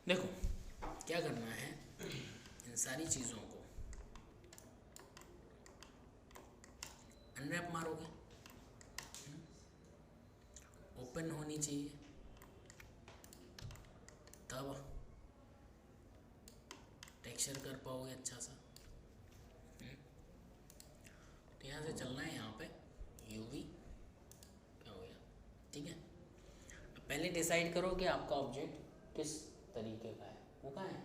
देखो क्या करना है, इन सारी चीज़ों को अनरैप मारोगे, ओपन होनी चाहिए, तब टेक्सचर कर पाओगे अच्छा सा। तो यहाँ से चलना है यहाँ पे यूवी, क्या हो गया, ठीक है। अब पहले डिसाइड करो कि आपका ऑब्जेक्ट किस तरीके का है। वो कहाँ है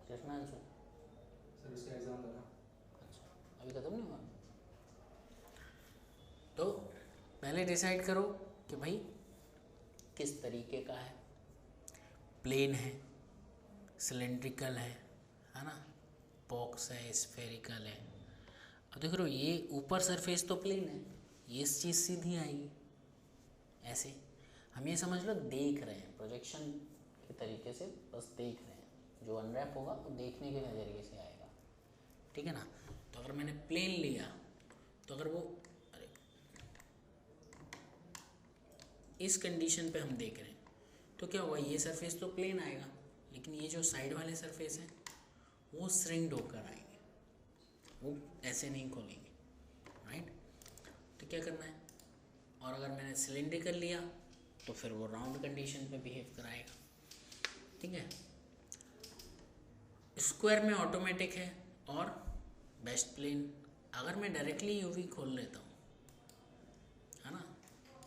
कृष्णांशु? सर उसका एग्जाम था ना। अच्छा, अभी खत्म नहीं हुआ। तो पहले डिसाइड करो कि भाई किस तरीके का है, प्लेन है, सिलेंड्रिकल है ना, बॉक्स है, स्फेरिकल है। अब देख रहे हो ये ऊपर सरफेस तो प्लेन है, ये इस चीज़ सीधी आएगी ऐसे। हम ये समझ लो देख रहे हैं, प्रोजेक्शन के तरीके से बस देख रहे हैं, जो अनरैप होगा वो देखने के नज़रिए से आएगा, ठीक है ना। तो अगर मैंने प्लेन लिया तो अगर वो इस कंडीशन पे हम देख रहे हैं तो क्या हुआ, ये सरफेस तो प्लेन आएगा, लेकिन ये जो साइड वाले सरफेस हैं वो श्रिंक्ड होकर आएंगे, वो ऐसे नहीं खोलेंगे, राइट। तो क्या करना है, और अगर मैंने सिलेंड्रिकल लिया तो फिर वो राउंड कंडीशन पे बिहेव कराएगा, ठीक है। स्क्वायर में ऑटोमेटिक है और बेस्ट प्लेन। अगर मैं डायरेक्टली यूवी खोल लेता हूँ, है ना,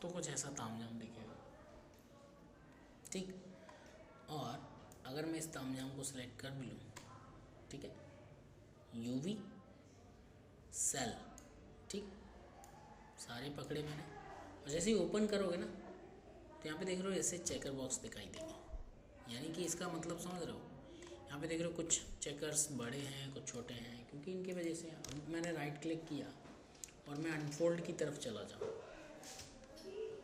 तो कुछ ऐसा तामझाम दिखेगा, ठीक। और अगर मैं इस तामझाम को सिलेक्ट कर भी लूँ, ठीक है, यूवी सेल, ठीक, सारे पकड़े मैंने। और जैसे ही ओपन करोगे ना तो यहाँ पे देख रहे हो ऐसे चेकर बॉक्स दिखाई देंगे, यानी कि इसका मतलब समझ रहे हो, यहाँ पे देख रहे हो कुछ चेकर्स बड़े हैं कुछ छोटे हैं, क्योंकि इनकी वजह से। अब मैंने राइट क्लिक किया और मैं अनफोल्ड की तरफ चला जाऊँ,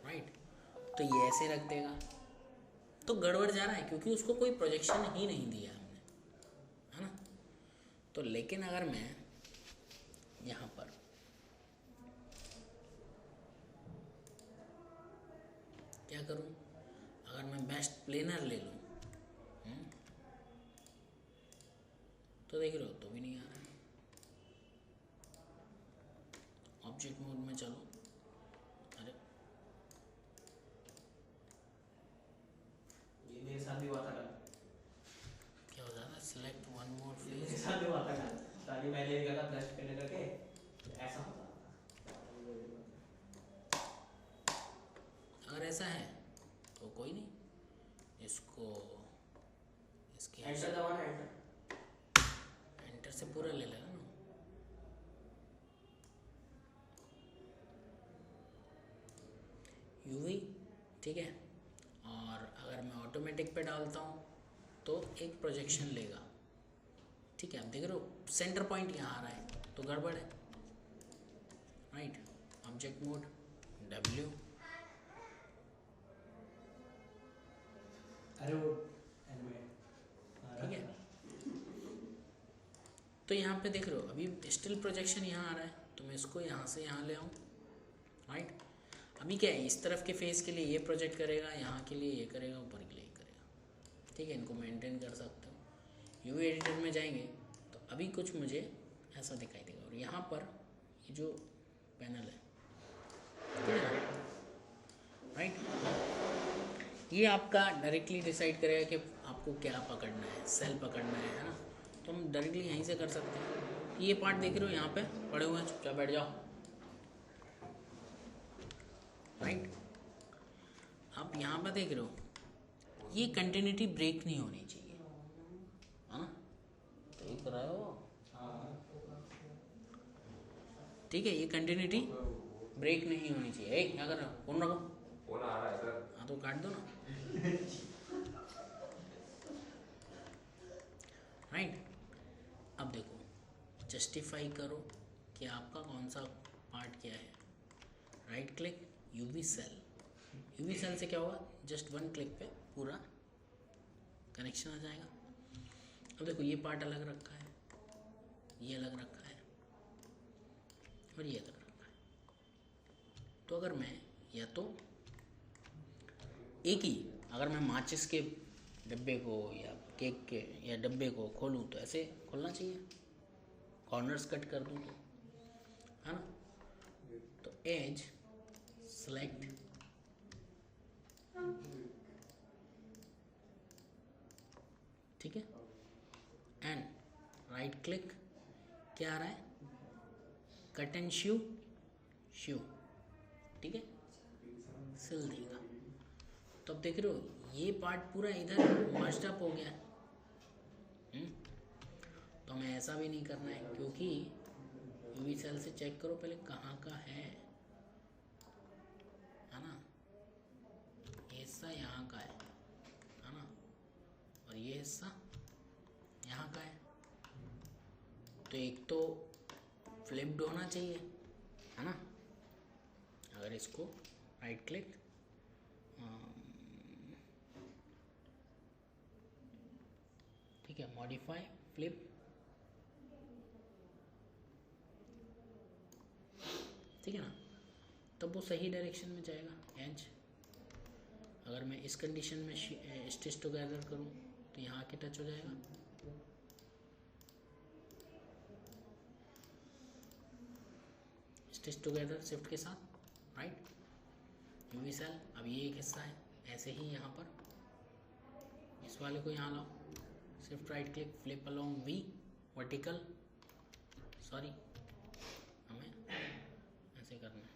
राइट, तो ये ऐसे रख देगा, तो गड़बड़ जा रहा है क्योंकि उसको कोई प्रोजेक्शन ही नहीं दिया हमने, है ना। तो लेकिन अगर मैं यहाँ पर क्या करूँ, अगर मैं बेस्ट प्लेनर ले लूँ तो देख रहे हो तो भी नहीं आ रहा है। ऑब्जेक्ट मोड में चलो, अरे ये मेरे साथ भी हुआ था कल। क्या हो जाता है, सिलेक्ट वन मोर मेरे फेस। साथ भी हुआ था कल, ताकि मैंने ये कहा ब्रश करने करके ऐसा होता था। अगर ऐसा है तो कोई नहीं, इसको इसके एंटर दबाना, एंटर। एंटर से पूरा ले लेना ना, यूवी, ठीक है। और अगर मैं ऑटोमेटिक पे डालता हूँ तो एक प्रोजेक्शन लेगा, ठीक है। अब देख रहे हो सेंटर पॉइंट यहाँ आ रहा है तो गड़बड़ है, राइट। ऑब्जेक्ट मोड W, अरे वो एनिमेट, ठीक है। तो यहाँ पे देख रहे हो अभी स्टिल प्रोजेक्शन यहाँ आ रहा है, तो मैं इसको यहाँ से यहाँ ले आऊँ, राइट। अभी क्या है, इस तरफ के फेस के लिए ये प्रोजेक्ट करेगा, यहाँ के लिए ये करेगा, ऊपर के लिए ये करेगा, ठीक है। इनको मेंटेन कर सकते हो। यूवी एडिटर में जाएंगे तो अभी कुछ मुझे ऐसा दिखाई देगा, और यहाँ पर ये जो पैनल है, राइट, ये आपका डायरेक्टली डिसाइड करेगा कि आपको क्या पकड़ना है, सेल पकड़ना है ना। तो हम डायरेक्टली यहीं से कर सकते हैं। ये पार्ट देख रहे हो यहाँ पे पड़े हुए हैं, चुपचाप बैठ जाओ, राइट। आप यहाँ पर देख रहे हो ये कंटिन्यूटी ब्रेक नहीं होनी चाहिए, है ना, तो ये कर रहे हो, ठीक है। ये कंटिन्यूटी ब्रेक नहीं होनी चाहिए। क्या कर रहे हो, फोन रखो, फोन आ रहा है सर। हाँ तो काट दो ना, राइट। अब देखो जस्टिफाई करो कि आपका कौन सा पार्ट क्या है। Right click, UV cell. UV cell से क्या होगा, जस्ट वन क्लिक पे पूरा कनेक्शन आ जाएगा। अब देखो ये पार्ट अलग रखा है, ये अलग रखा है और ये अलग रखा है। तो अगर मैं या तो एक ही अगर मैं माचिस के डब्बे को या केक के या डब्बे को खोलूँ तो ऐसे खोलना चाहिए, कॉर्नर्स कट कर दूँ तो, है ना। तो एज सेलेक्ट, ठीक है, एंड राइट क्लिक, क्या आ रहा है, कट एंड शू, शू, ठीक है, सिल देगा। तो अब देख रहे हो ये पार्ट पूरा इधर मर्ज्ड अप हो गया। तो हमें ऐसा भी नहीं करना है, क्योंकि यूवी सेल से चेक करो पहले कहाँ का है ना। ये हिस्सा यहाँ का है ना, और ये हिस्सा यहाँ का है। तो एक तो फ्लिप्ड होना चाहिए, है ना। अगर इसको राइट क्लिक, ठीक है, मॉडिफाई फ्लिप, ठीक है ना, तब वो सही डायरेक्शन में जाएगा एज। अगर मैं इस कंडीशन में स्टिच टुगेदर करूँ तो यहाँ के टच हो जाएगा, स्टिच टुगेदर शिफ्ट के साथ, राइट। यूवी सेल, अब ये एक हिस्सा है, ऐसे ही यहाँ पर इस वाले को यहाँ लाओ, shift right click, flip along V, vertical, sorry हमें ऐसे करना है,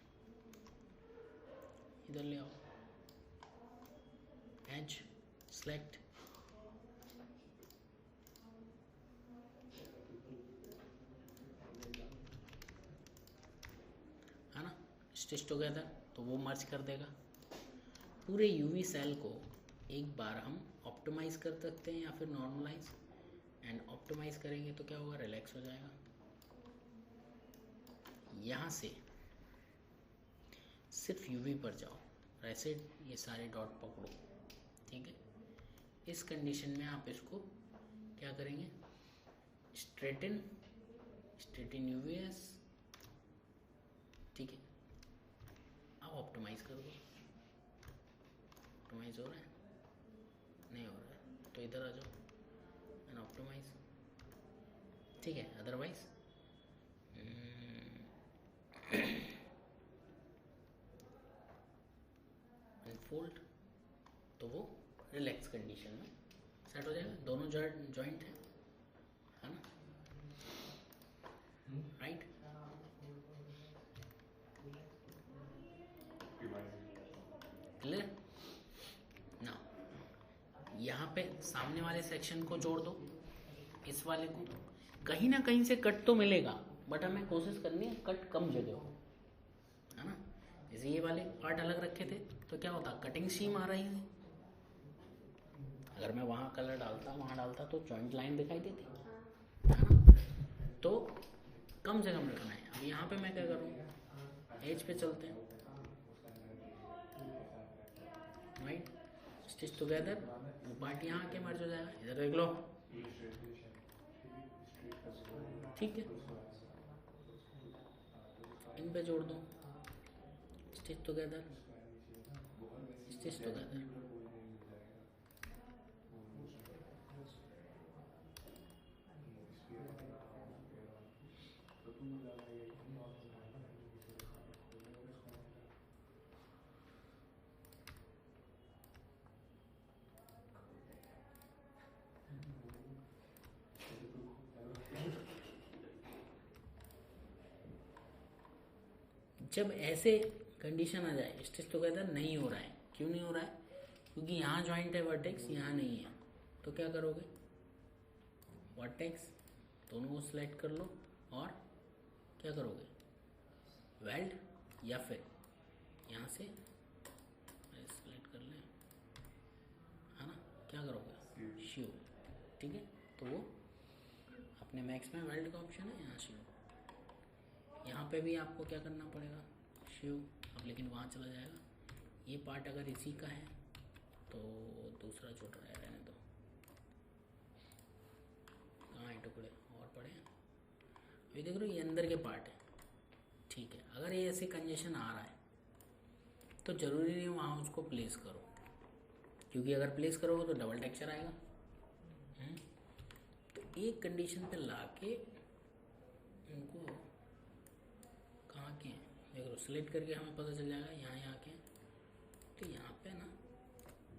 इधर ले आओ, एज सेलेक्ट, है ना, स्टिच टुगेदर, तो वो मर्ज कर देगा। पूरे यूवी सेल को एक बार हम ऑप्टिमाइज़ कर सकते हैं या फिर नॉर्मलाइज, एंड ऑप्टिमाइज़ करेंगे तो क्या होगा, रिलैक्स हो जाएगा। यहाँ से सिर्फ यूवी पर जाओ, ऐसे ये सारे डॉट पकड़ो, ठीक है। इस कंडीशन में आप इसको क्या करेंगे, स्ट्रेटन, स्ट्रेटन यूवीएस, ठीक है। अब ऑप्टिमाइज़ कर दो, ऑप्टिमाइज़ हो रहा है, नहीं हो रहा है तो इधर आ जाओ एंड ऑप्टिमाइज़, ठीक है। अदरवाइज अनफोल्ड, तो वो रिलैक्स कंडीशन में सेट हो जाएगा। दोनों जॉइंट है ना, राइट। क्लियर ना। यहाँ पे सामने वाले सेक्शन को जोड़ दो, इस वाले को, कहीं ना कहीं से कट तो मिलेगा, बट हमें कोशिश करनी है कट कम जगह हो, है ना। जैसे ये वाले पार्ट अलग रखे थे तो क्या होता, कटिंग सीम आ रही थी, अगर मैं वहाँ कलर डालता, वहाँ डालता तो जॉइंट लाइन दिखाई देती, है ना। तो कम से कम रखना है। अब यहाँ पे मैं क्या करूँ, एज पे चलते हैं, राइट, स्टिच टुगेदर, वो पार्ट यहाँ के मर्ज हो जाएगा, इधर देख लो, ठीक है। इन पे जोड़ दो, स्टिच टुगेदर, स्टिच टुगेदर, जब ऐसे कंडीशन आ जाए स्टिच टुगेदर नहीं हो रहा है, क्यों नहीं हो रहा है, क्योंकि यहाँ जॉइंट है वर्टेक्स, यहाँ नहीं है, तो क्या करोगे, वर्टेक्स दोनों को सिलेक्ट कर लो और क्या करोगे, वेल्ड, या फिर यहाँ से सिलेक्ट कर लें, है ना, क्या करोगे, शिव, ठीक है। तो वो अपने मैक्स में वेल्ड का ऑप्शन है, यहाँ शिव, यहाँ पे भी आपको क्या करना पड़ेगा, शिव, अब लेकिन वहाँ चला जाएगा। ये पार्ट अगर इसी का है तो दूसरा छोटा रहने दो, कहाँ है टुकड़े और पड़े हैं, अभी देख रहे हो ये अंदर के पार्ट है, ठीक है। अगर ये ऐसे कंजेशन आ रहा है तो ज़रूरी नहीं वहाँ उसको प्लेस करो, क्योंकि अगर प्लेस करोगे तो डबल टेक्सचर आएगा। तो एक कंडीशन पे लाके उनको कहाँ के हैं देखो, सिलेक्ट करके हमें पता चल जाएगा यहाँ के। तो यहाँ पे ना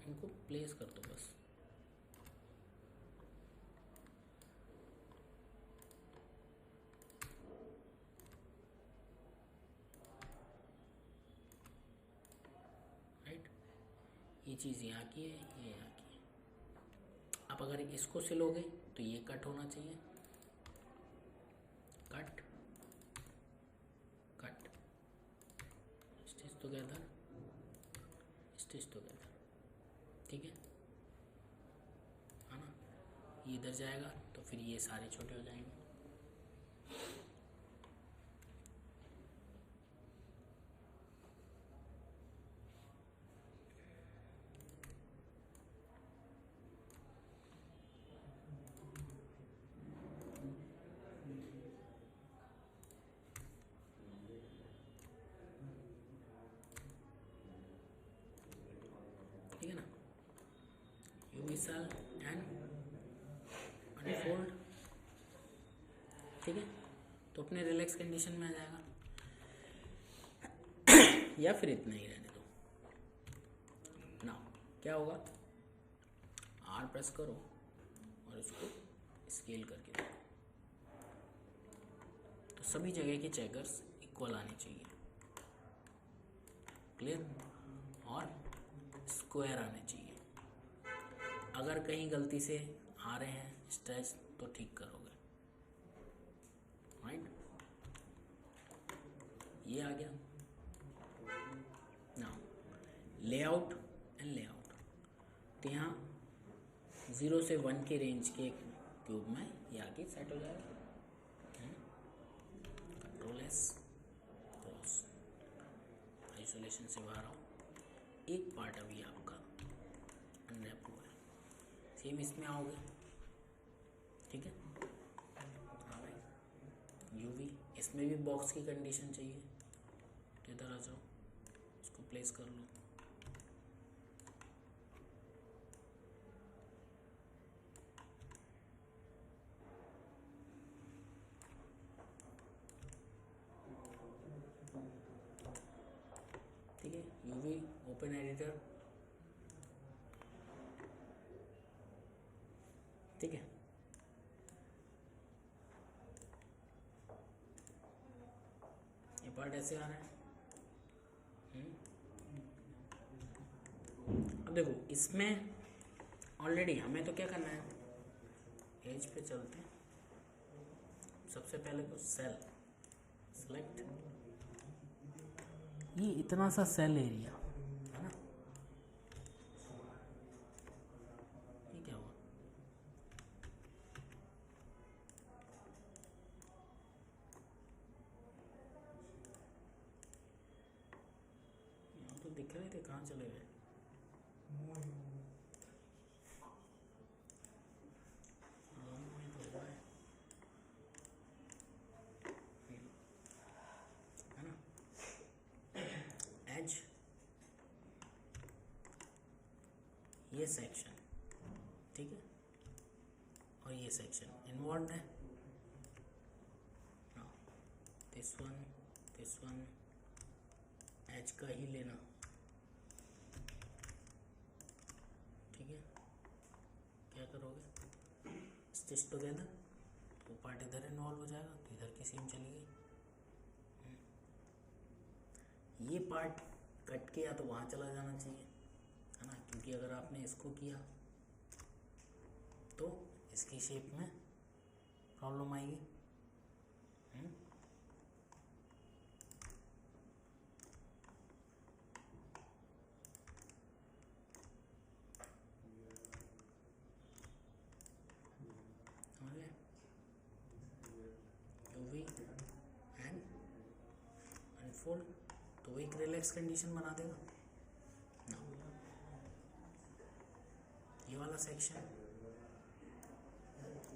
उनको प्लेस कर दो बस। राइट, ये चीज़ यहाँ की है, ये यहाँ की है। आप अगर इसको सिलोगे तो ये कट होना चाहिए, cut cut, stitch together, stitch together, ठीक है ना। ये इधर जाएगा तो फिर ये सारे छोटे हो जाएंगे। ठीक है ना, यूवी सेल एंड अनफोल्ड, ठीक है। तो अपने रिलैक्स कंडीशन में आ जाएगा या फिर इतना ही रहने दो ना। क्या होगा, आर प्रेस करो और इसको स्केल करके दो, तो सभी जगह के चेकर्स इक्वल आने चाहिए, क्लियर, और स्क्वायर आने चाहिए। अगर कहीं गलती से आ रहे हैं स्ट्रेच तो ठीक करोगे, राइट। ये आ गया ना, लेआउट एंड लेआउट। तो यहाँ 0 से 1 के रेंज के क्यूब में ये आके सेट हो जाएगा। कंट्रोल एस, क्रॉस, आइसोलेशन से बाहर आओ। एक पार्ट अभी आपका अनरैप हुआ है, सेम इसमें आओगे, ठीक है। हाँ भाई, यूवी इसमें भी बॉक्स की कंडीशन चाहिए, तो इधर आ जाओ, इसको प्लेस कर लो। ठीक है, यूवी ओपन एडिटर, ठीक है। ये पार्ट ऐसे आ रहा है। अब देखो इसमें ऑलरेडी हमें तो क्या करना है, एज पे चलते हैं। सबसे पहले तो सेल सेलेक्ट, ये इतना सा सेल एरिया है ना, ये क्या हुआ, यहाँ तो दिख रहे थे, कहाँ चले गए। ये सेक्शन, ठीक है, और ये सेक्शन इन्वॉल्व है। दिस वन एच का ही लेना, ठीक है। क्या करोगे, स्टिच टुगेदर, वो पार्ट इधर इन्वॉल्व हो जाएगा, तो इधर की सीम चली गई। ये पार्ट कट के या तो वहाँ चला जाना चाहिए, है ना, क्योंकि अगर आपने इसको किया तो इसकी शेप में प्रॉब्लम आएगी। यूवी एंड अनफोल्ड, तो वो एक रिलैक्स कंडीशन बना देगा ना। ये वाला सेक्शन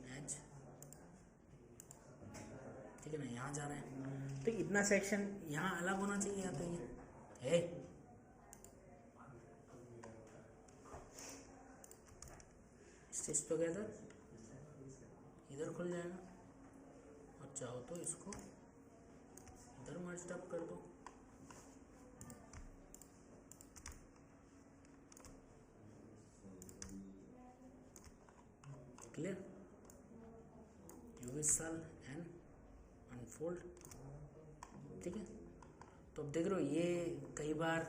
एज, ठीक है ना, यहाँ जा रहे हैं तो इतना सेक्शन यहाँ अलग होना चाहिए, या तो ये है स्टिच टुगेदर इधर खुल जाएगा, और चाहो तो इसको इधर मर्ज अप कर दो। Clear? UV cell and unfold. ठीक है, तो अब देख रहे हो ये कई बार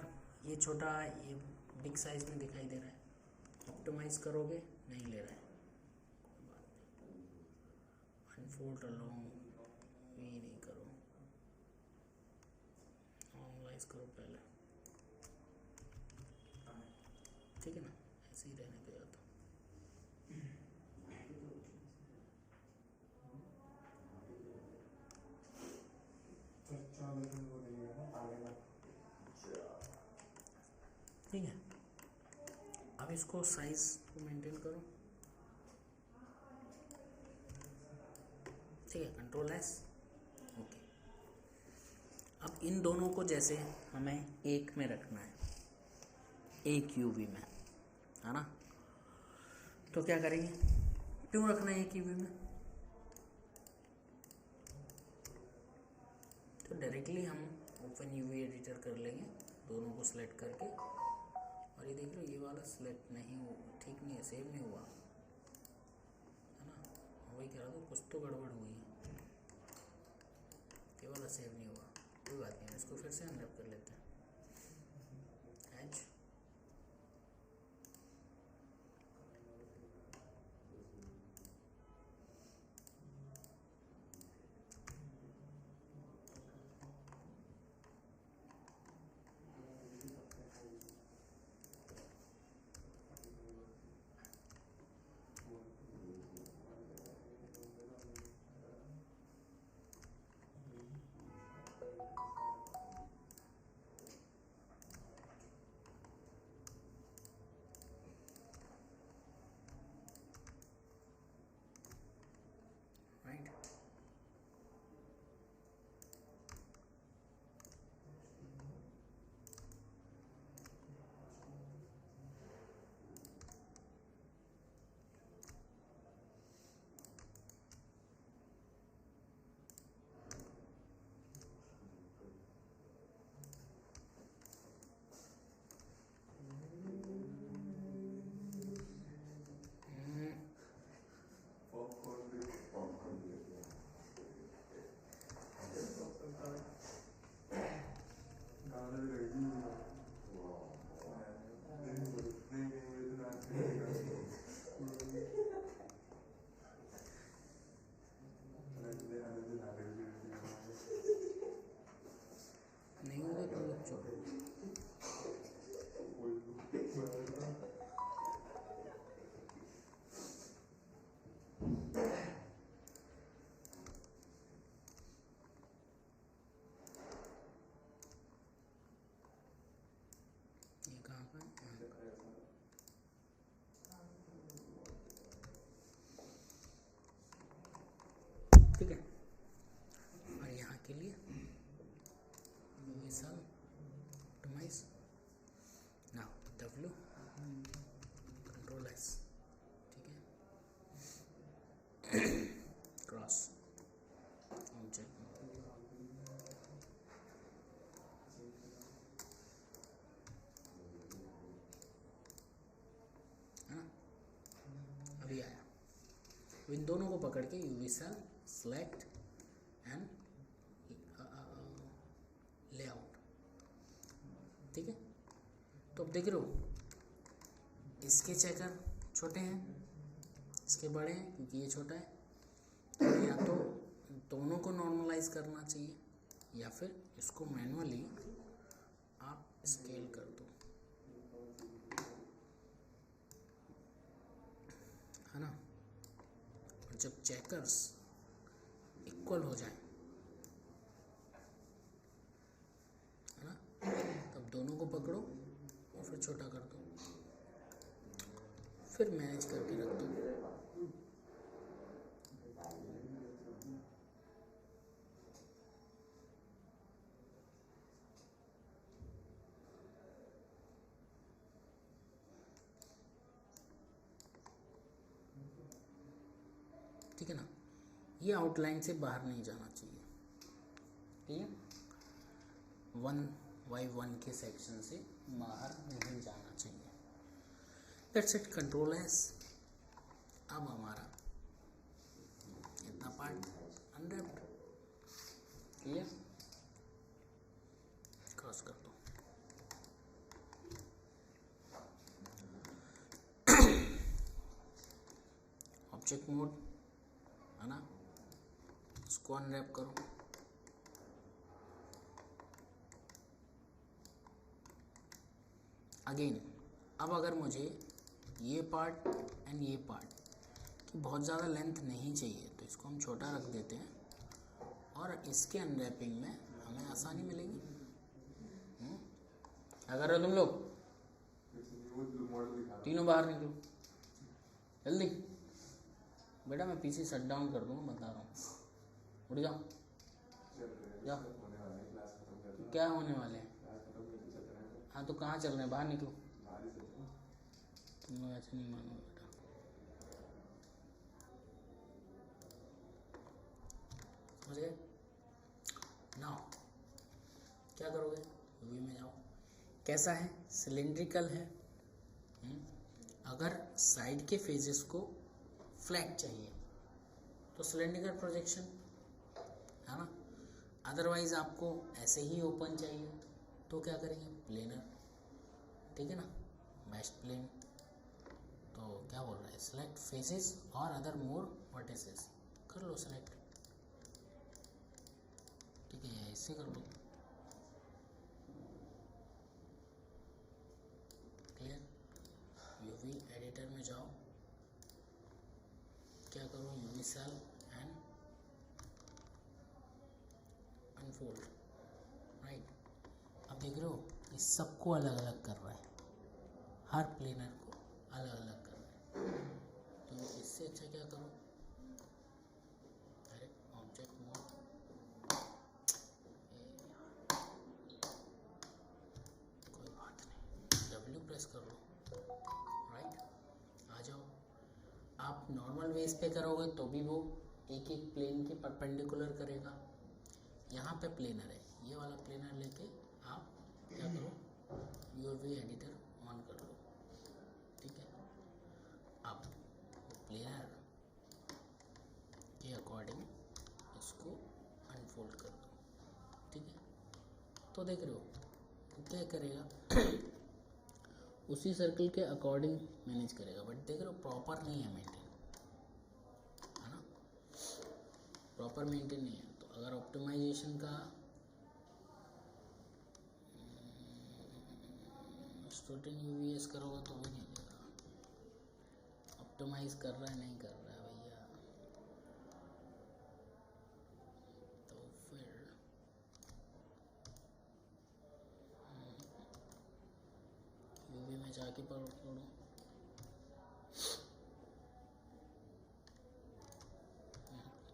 ये छोटा ये बिग साइज में दिखाई दे रहा है, ऑप्टिमाइज करोगे नहीं ले रहा है, कोई बात नहीं, अनफोल्ड अलोंग ये नहीं करो, नॉर्मलाइज करो पहले। ठीक है ना, ऐसे ही रहने दो या तो। ठीक है, अब इसको साइज को मेंटेन करो। ठीक है, कंट्रोल एस। ओके, अब इन दोनों को जैसे हमें एक में रखना है, एक यूवी में, है ना, तो क्या करेंगे, क्यों रखना है एक यूवी में, तो डायरेक्टली हम ओपन यूवी एडिटर कर लेंगे, दोनों को सिलेक्ट करके। और ये देख लो ये वाला सिलेक्ट नहीं हो, ठीक नहीं है, सेव नहीं हुआ, है ना, वही कह रहा था कुछ तो गड़बड़ हुई है, ये वाला सेव नहीं हुआ, कोई बात नहीं, इसको फिर से अनरैप कर लेते हैं। Edge right. नहीं होगा तो बच्चों, ये कहाँ का है? ठीक है, और यहाँ के लिए universal optimize, now W control S. ठीक है, क्रॉस ऑब्जेक्ट, है ना, अभी आया। इन दोनों को पकड़ के UV cell select and layout. ठीक है, तो अब देख रहे हो इसके चेकर छोटे हैं, इसके बड़े हैं, क्योंकि ये छोटा है, तो या तो दोनों को नॉर्मलाइज करना चाहिए, या फिर इसको मैनुअली आप स्केल कर दो, है ना, और जब चेकर्स इक्वल हो जाए, है ना, तब दोनों को पकड़ो और फिर छोटा कर दो, फिर मैनेज करके रख दो। ठीक है ना, ये आउटलाइन से बाहर नहीं जाना चाहिए, ठीक है, 1x1 के सेक्शन से बाहर नहीं जाना चाहिए। That's it, control S. अब हमारा इतना पार्ट अनरैप्ड, क्लियर, क्रॉस कर दो। ऑब्जेक्ट मोड है ना, इसको अनरैप करो। अगेन, अब अगर मुझे ये पार्ट एंड ये पार्ट की बहुत ज़्यादा लेंथ नहीं चाहिए तो इसको हम छोटा रख देते हैं और इसके अनरैपिंग में हमें आसानी मिलेगी। क्या कर रहे हो तुम लोग? तीनों बाहर निकलो जल्दी। बेटा मैं पीसी शट डाउन कर दूँगा, बता रहा हूँ, उठ जाओ जाओ। क्या होने वाले हैं? हाँ तो कहाँ चल रहे हैं? बाहर निकलो। तुम लोग ऐसे नहीं मानोगे बेटा। समझ गए? नाउ क्या करोगे? यूवी में जाओ। कैसा है? सिलिंड्रिकल है। अगर साइड के फेजेस को फ्लैट चाहिए तो सिलिंड्रिकल प्रोजेक्शन है ना, अदरवाइज आपको ऐसे ही ओपन चाहिए तो क्या करेंगे? प्लेनर, ठीक है ना, बेस्ट प्लेन। तो क्या बोल रहा है? सेलेक्ट फेसेस और अदर मोर वर्टिसेस, कर लो सेलेक्ट, ठीक है, इससे कर लो, क्लियर। यूवी एडिटर में जाओ, क्या करो? UV cell and unfold, right. अब देख रहे हो इस सबको अलग अलग कर रहा है, हर प्लेनर को अलग अलग कर रहा है। तो इससे अच्छा क्या करो? अरे ऑब्जेक्ट मोड, कोई बात नहीं, W प्रेस कर लो, राइट। आ जाओ। आप नॉर्मल बेस पे करोगे तो भी वो एक एक प्लेन के परपेंडिकुलर करेगा। यहाँ पे प्लेनर है, ये वाला प्लेनर लेके आप क्या करो? यूवी एडिटर ऑन कर लो, ठीक है। अब प्लेनर के अकॉर्डिंग इसको अनफोल्ड कर दो, ठीक है। तो देख रहे हो वो क्या करेगा? उसी सर्कल के अकॉर्डिंग मैनेज करेगा, बट देख रहे हो प्रॉपर नहीं है मेंटेन, है ना, प्रॉपर मेंटेन नहीं है। तो अगर ऑप्टिमाइजेशन का स्टूडेंट यूवीएस करोगे तो भी नहीं देगा। ऑप्टिमाइज कर रहा है, नहीं कर रहा है भैया, तो फिर यूवी में जाके पढ़ो।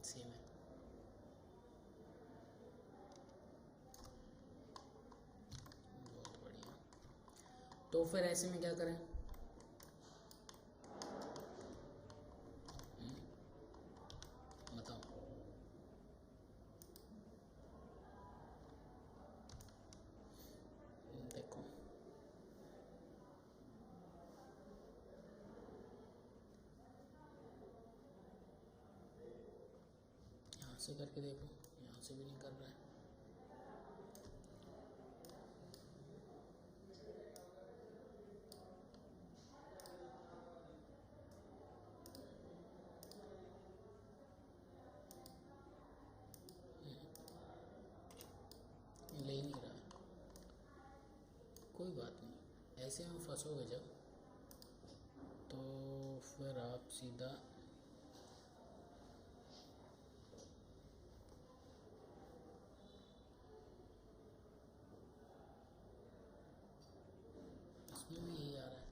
सेम है, बहुत बढ़िया। तो फिर ऐसे में क्या करें? बताओ। देखो यहाँ से करके देखो, यहाँ से भी नहीं कर रहा है। ले ही नहीं रहा है। कोई बात नहीं, ऐसे में फंसोगे जब, तो फिर आप सीधा इसमें भी यही आ रहा है,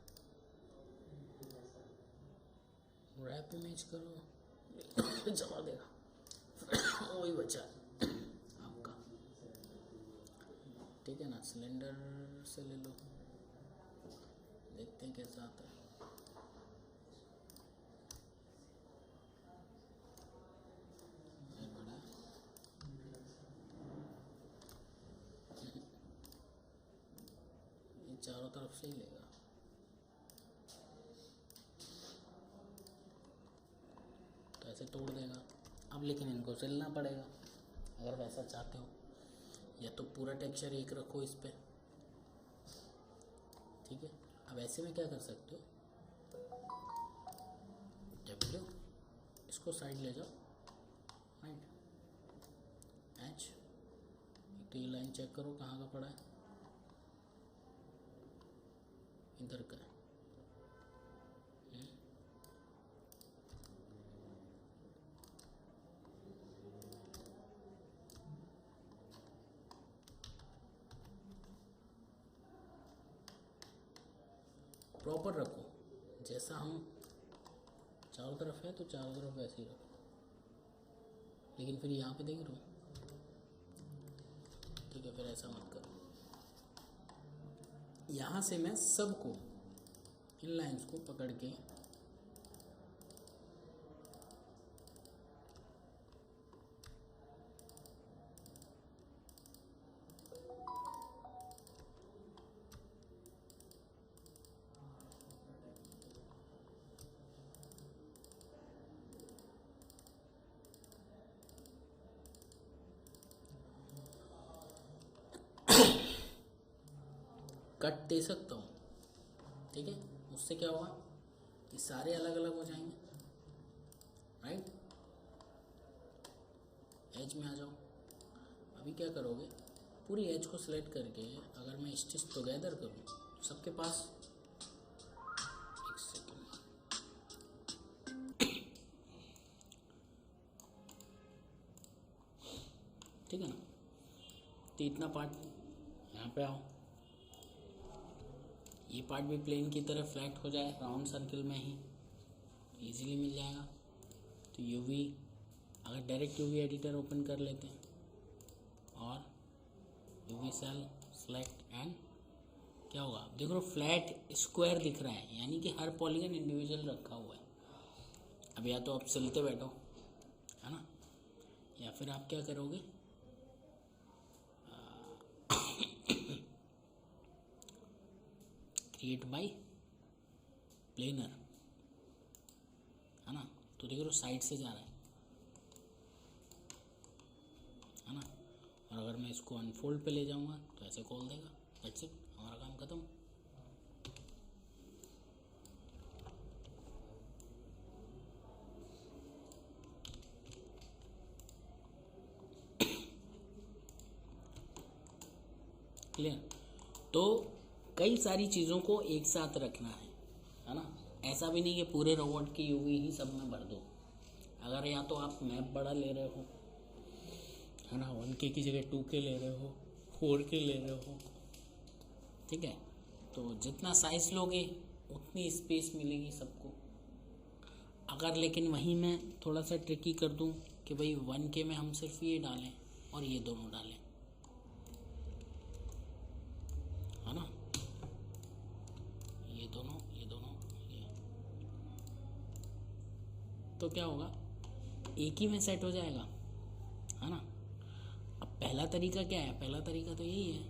रैप इमेज करो, जमा देगा, वही बचा आपका, ठीक है ना। सिलेंडर से ले लो, देखते हैं कैसा आता है। चारों तरफ से ही लेगा। तो ऐसे तोड़ देगा। अब लेकिन इनको सिलना पड़ेगा अगर वैसा चाहते हो, या तो पूरा टेक्सचर एक रखो इस पर, ठीक है। अब ऐसे में क्या कर सकते हो, W, इसको साइड ले जाओ, राइट, H, एक तो ये लाइन चेक करो कहाँ का पड़ा है, इधर का है। प्रॉपर रखो, जैसा हम चारों तरफ है तो चारों तरफ वैसे ही रखो, लेकिन फिर यहाँ पे देख रहे हो, ठीक है, फिर ऐसा मत करो। यहाँ से मैं सबको इन लाइंस को पकड़ के कट दे सकता हूँ, ठीक है। उससे क्या होगा, ये सारे अलग अलग हो जाएंगे, राइट। एज में आ जाओ। अभी क्या करोगे, पूरी एज को सिलेक्ट करके अगर मैं स्टिच टुगेदर करूँ सबके पास, एक सेकेंड, ठीक है ना। तो इतना पार्ट यहाँ पे आओ, ये पार्ट भी प्लेन की तरह फ्लैट हो जाए, राउंड सर्किल में ही इजीली मिल जाएगा। तो यूवी, अगर डायरेक्ट यूवी एडिटर ओपन कर लेते हैं और यूवी सेल सेलेक्ट, एंड क्या होगा, देखो फ्लैट स्क्वायर दिख रहा है, यानी कि हर पॉलीगन इंडिविजुअल रखा हुआ है। अब या तो आप सिलते बैठो, है ना, या फिर आप क्या करोगे, क्रिएट बाय प्लेनर, है ना। तो देखो साइड से जा रहा है ना। और अगर मैं इसको अनफोल्ड पे ले जाऊंगा तो ऐसे खोल देगा, दैट्स इट, हमारा काम खत्म। क्लियर। तो कई सारी चीज़ों को एक साथ रखना है ना। ऐसा भी नहीं कि पूरे रोबोट की यूवी ही सब में भर दो। अगर या तो आप मैप बड़ा ले रहे हो, है ना, 1K की जगह 2K ले रहे हो, 4K ले रहे हो, ठीक है, तो जितना साइज लोगे उतनी स्पेस मिलेगी सबको। अगर लेकिन वहीं मैं थोड़ा सा ट्रिकी कर दूं कि भाई 1K में हम सिर्फ ये डालें और ये दोनों डालें, है ना, ये दोनों ये, तो क्या होगा, एक ही में सेट हो जाएगा, है ना। अब पहला तरीका क्या है, पहला तरीका तो यही है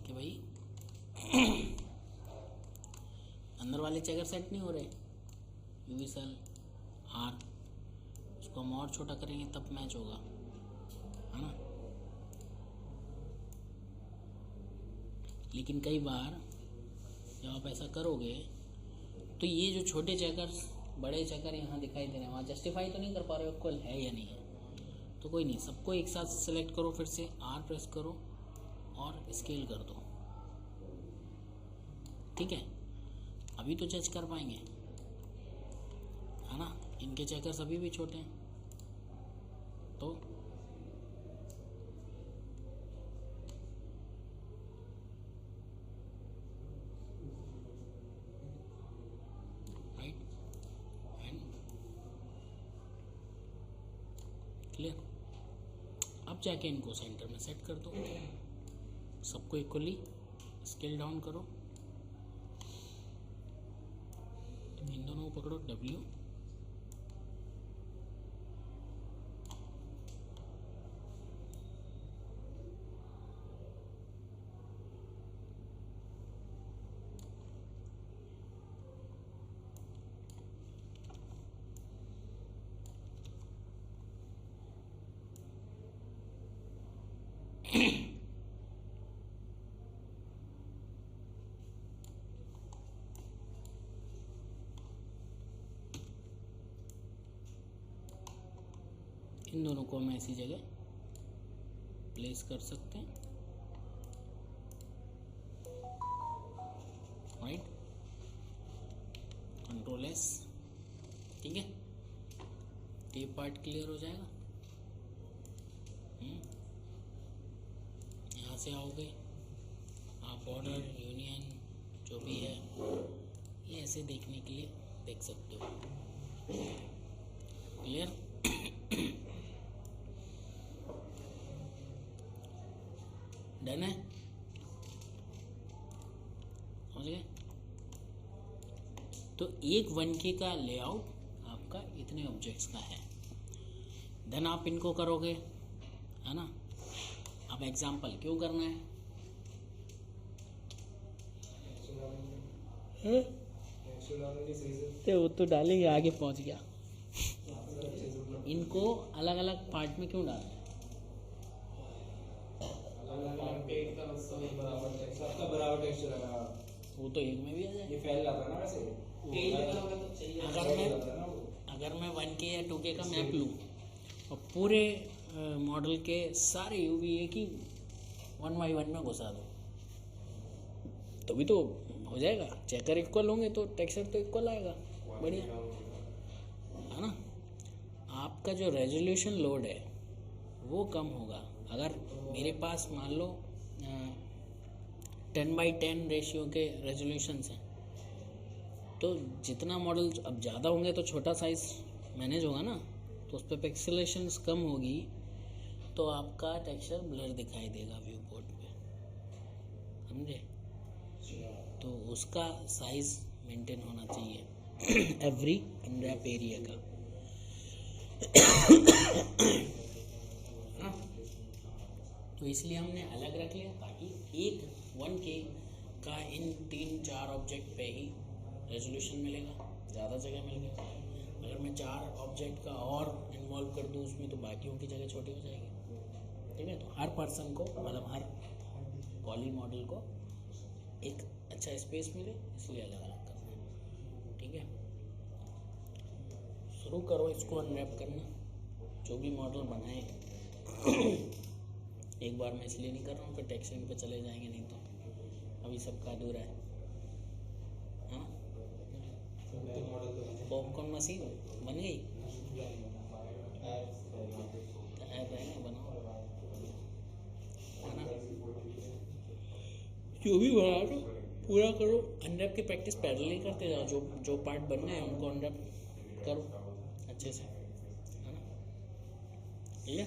कि भाई अंदर वाले चेकर सेट नहीं हो रहे, यूवी सेल आर, उसको हम और छोटा करेंगे तब मैच होगा, है ना। लेकिन कई बार जब आप ऐसा करोगे तो ये जो छोटे चेकर्स बड़े चेकर यहाँ दिखाई दे रहे हैं, वहाँ जस्टिफाई तो नहीं कर पा रहे हो इक्वल है या नहीं है। तो कोई नहीं, सबको एक साथ सेलेक्ट करो, फिर से आर प्रेस करो और स्केल कर दो, ठीक है। अभी तो जज कर पाएंगे, है ना, इनके चेकर्स अभी भी छोटे हैं, तो राइट एंड क्लियर। अब जाके इनको सेंटर में सेट कर दो, सबको इक्वली स्केल डाउन करो, इन दोनों को पकड़ो, W, इन दोनों को हम ऐसी जगह प्लेस कर सकते हैं, राइट, कंट्रोल एस, ठीक है। ये पार्ट क्लियर हो जाएगा। यहाँ से आओगे आप, बॉर्डर यूनियन जो भी है ये ऐसे देखने के लिए देख सकते हो। क्लियर? डन है, समझ गए? तो एक 1K का लेआउट आपका इतने ऑब्जेक्ट्स का है। देन आप इनको करोगे, है ना। अब एग्जांपल क्यों करना है? तो वो तो डालेंगे, आगे पहुंच गया। इनको अलग अलग पार्ट में क्यों डालना है? वो तो एक में भी आ जाए। ये फैल जाता है ना वैसे। अगर मैं 1K या 2K का मैप लूँ और पूरे मॉडल के सारे यूवी एक ही 1x1 में घुसा दूँ तो भी तो हो जाएगा। चेकर इक्वल होंगे तो टेक्सचर तो इक्वल आएगा, बढ़िया, है ना। आपका जो रेजोल्यूशन लोड है वो कम होगा। अगर मेरे पास मान लो 10x10 रेशियो के रेजोल्यूशंस हैं, तो जितना मॉडल अब ज़्यादा होंगे तो छोटा साइज मैनेज होगा ना, तो उस पर पिक्सेलेशंस कम होगी, तो आपका टेक्सचर ब्लर दिखाई देगा व्यू पोर्ट पे, समझे। तो उसका साइज मेंटेन होना चाहिए एवरी अनरैप एरिया का। तो इसलिए हमने अलग रख लिया ताकि एक 1K का इन 3-4 ऑब्जेक्ट पे ही रेजोल्यूशन मिलेगा, ज़्यादा जगह मिल गई। अगर मैं 4 ऑब्जेक्ट का और इन्वॉल्व कर दूँ उसमें तो बाकियों की जगह छोटी हो जाएगी, ठीक है। तो हर पर्सन को, मतलब हर पॉली मॉडल को एक अच्छा स्पेस मिले, इसलिए अलग अलग करना है, ठीक है। शुरू करो इसको अनरैप करना, जो भी मॉडल बनाए। एक बार मैं इसलिए नहीं कर रहा हूँ कि टेक्सचरिंग पे चले जाएंगे, नहीं तो अभी सबका अधूरा है। हाँ, पॉपकॉर्न मशीन बन गई, ऐप है ना, बनाओ, है ना। जो भी बना दो पूरा करो। अनरैप की प्रैक्टिस पैरेलल ही करते जाओ, जो पार्ट बनने हैं उनको अनरैप करो अच्छे से, है ना, ठीक है।